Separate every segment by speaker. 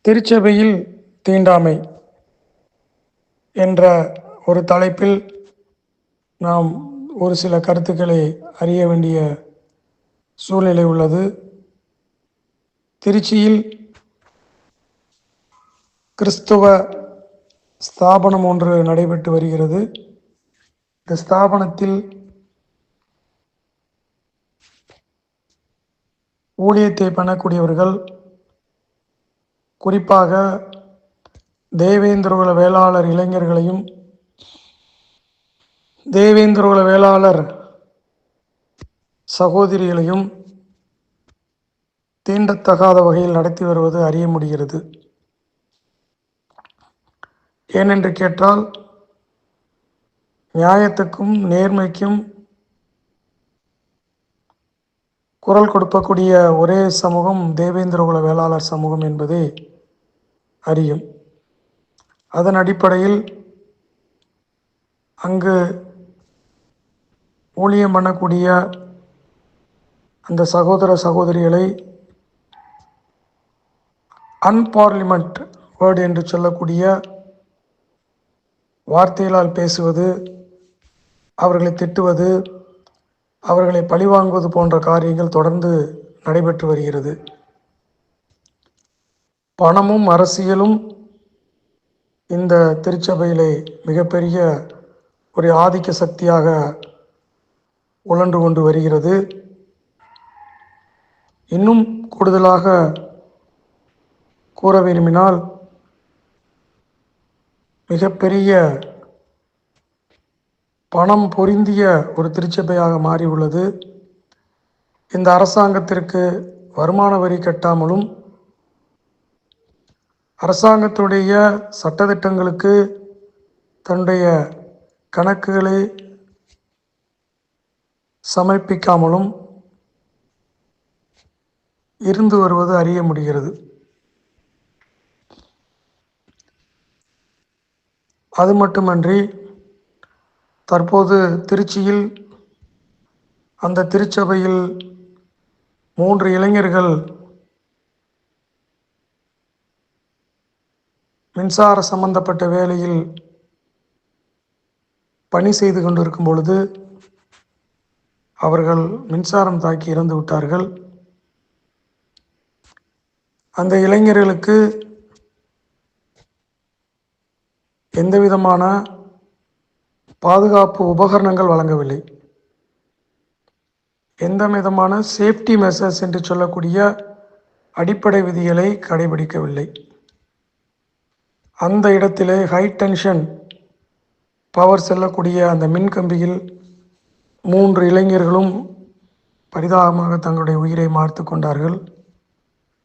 Speaker 1: திருச்சபையில் தீண்டாமை என்ற ஒரு தலைப்பில் நாம் ஒரு சில கருத்துக்களை அறிய வேண்டிய சூழ்நிலை உள்ளது. திருச்சியில் கிறிஸ்துவ ஸ்தாபனம் ஒன்று நடைபெற்று வருகிறது. இந்த ஸ்தாபனத்தில் ஊழியத்தை பண்ணக்கூடியவர்கள், குறிப்பாக தேவேந்திரகுல வேளாளர் இளைஞர்களையும் தேவேந்திரகுல வேளாளர் சகோதரிகளையும் தீண்டத்தகாத வகையில் நடத்தி வருவது அறிய முடிகிறது. ஏனென்று கேட்டால், நியாயத்துக்கும் நேர்மைக்கும் குரல் கொடுக்கக்கூடிய ஒரே சமூகம் தேவேந்திரகுல வேளாளர் சமூகம் என்பதை அறியும். அதன் அடிப்படையில் அங்கு ஊழியம் பண்ணக்கூடிய அந்த சகோதர சகோதரிகளை அன்பார்லிமெண்ட் வேர்டு என்று சொல்லக்கூடிய வார்த்தைகளால் பேசுவது, அவர்களை திட்டுவது, அவர்களை பழிவாங்குவது போன்ற காரியங்கள் தொடர்ந்து நடைபெற்று வருகிறது. பணமும் அரசியலும் இந்த திருச்சபையிலே மிகப்பெரிய ஒரு ஆதிக்க சக்தியாக உழன்று கொண்டு வருகிறது. இன்னும் கூடுதலாக கூற விரும்பினால், மிகப்பெரிய பணம் பொருந்திய ஒரு திருச்சபையாக மாறி உள்ளது. இந்த அரசாங்கத்திற்கு வருமான வரி கட்டாமலும், அரசாங்கத்துடைய சட்டத்திட்டங்களுக்கு தன்னுடைய கணக்குகளை சமர்ப்பிக்காமலும் இருந்து வருவது அறிய முடிகிறது. அது மட்டுமன்றி, தற்போது திருச்சியில் அந்த திருச்சபையில் 3 இளைஞர்கள் மின்சார சம்பந்தப்பட்ட வேலையில் பணி செய்து கொண்டிருக்கும் பொழுது அவர்கள் மின்சாரம் தாக்கி இறந்து விட்டார்கள். அந்த இளைஞர்களுக்கு எந்தவிதமான பாதுகாப்பு உபகரணங்கள் வழங்கவில்லை. எந்த விதமான சேஃப்டி மெஷர்ஸ் என்று சொல்லக்கூடிய அடிப்படை விதிகளை கடைபிடிக்கவில்லை. அந்த இடத்திலே ஹை டென்ஷன் பவர் செல்லக்கூடிய அந்த மின்கம்பியில் 3 இளைஞர்களும் பரிதாபமாக தங்களுடைய உயிரை மாய்த்து கொண்டார்கள்.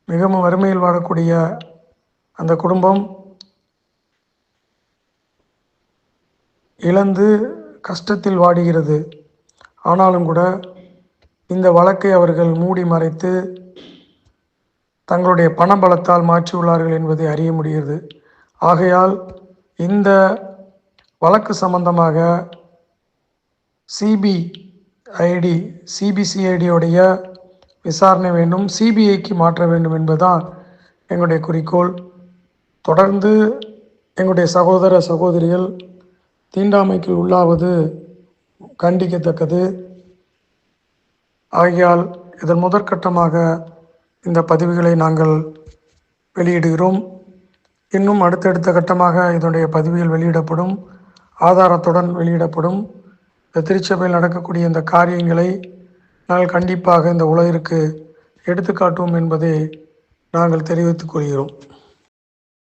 Speaker 1: மிகவும் வறுமையில் வாழக்கூடிய அந்த குடும்பம் இழந்து கஷ்டத்தில் வாடுகிறது. ஆனாலும் கூட இந்த வழக்கை அவர்கள் மூடி மறைத்து தங்களுடைய பணபலத்தால் மாற்றியுள்ளார்கள் என்பதை அறிய முடிகிறது. ஆகையால் இந்த வழக்கு சம்பந்தமாக சிபிசிஐடியுடைய விசாரணை வேண்டும், சிபிஐக்கு மாற்ற வேண்டும் என்பதுதான் எங்களுடைய குறிக்கோள். தொடர்ந்து எங்களுடைய சகோதர சகோதரிகள் தீண்டாமைக்கு உள்ளாவது கண்டிக்கத்தக்கது. ஆகையால் இதன் முதற்கட்டமாக இந்த பதிவுகளை நாங்கள் வெளியிடுகிறோம். இன்னும் அடுத்தடுத்த கட்டமாக இதனுடைய பதிவுகள் வெளியிடப்படும், ஆதாரத்துடன் வெளியிடப்படும். இந்த திருச்சபையில் நடக்கக்கூடிய இந்த காரியங்களை நாங்கள் கண்டிப்பாக இந்த உலகிற்கு எடுத்துக்காட்டுவோம் என்பதை நாங்கள் தெரிவித்துக் கொள்கிறோம்.